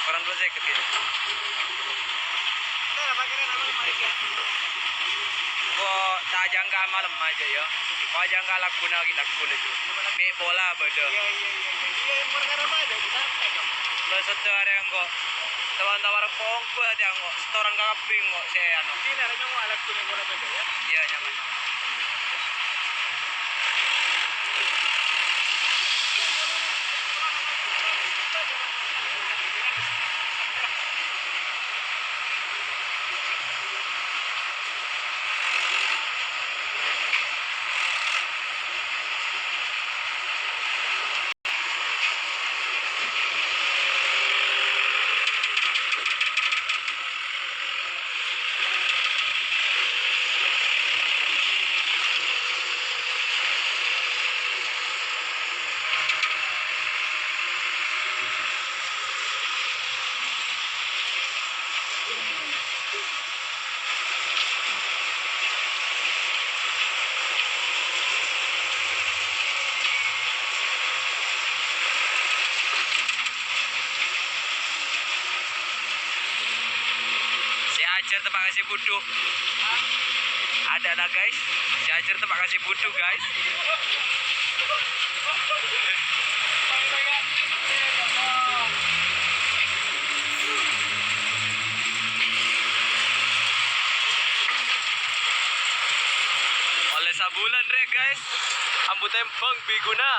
Orang dua saya kecil. Kok tak jangka malam aja ya. Kok jangka laku lagi itu. Mek bola beda. Iya. Perkara apa ada kita? Beserta ada yang kok tawar-tawar pongko ada yang kok setoran kaping kok saya anu. Ini ada yang mau alat kuning bola beda ya? Iya nyaman. Ajar tempat kasih butuh. Ada lah guys. Si ajar tempat kasih butuh guys. Oleh sabulan rek guys. Ambu tempeng biguna.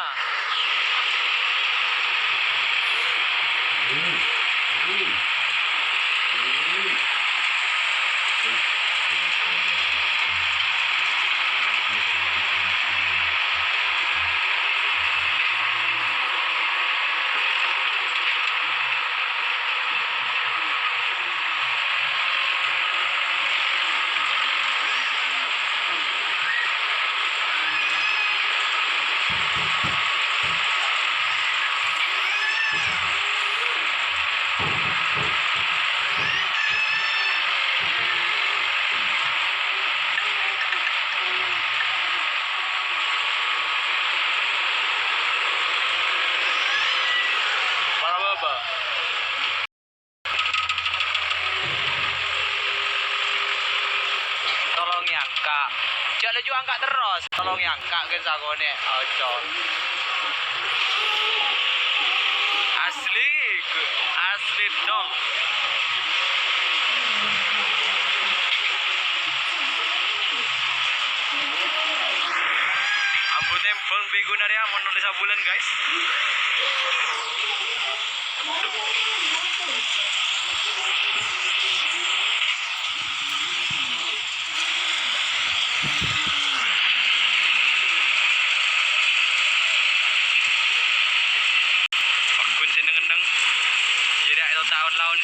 Tolong angka. Jangan juga angkat terus. Tolong angkat ke sagone. Ojo. Asli dong. Ambu tempeng beguna dia mau nulis sabulan guys. Kun seneng-seneng. Jadi itu tahun laun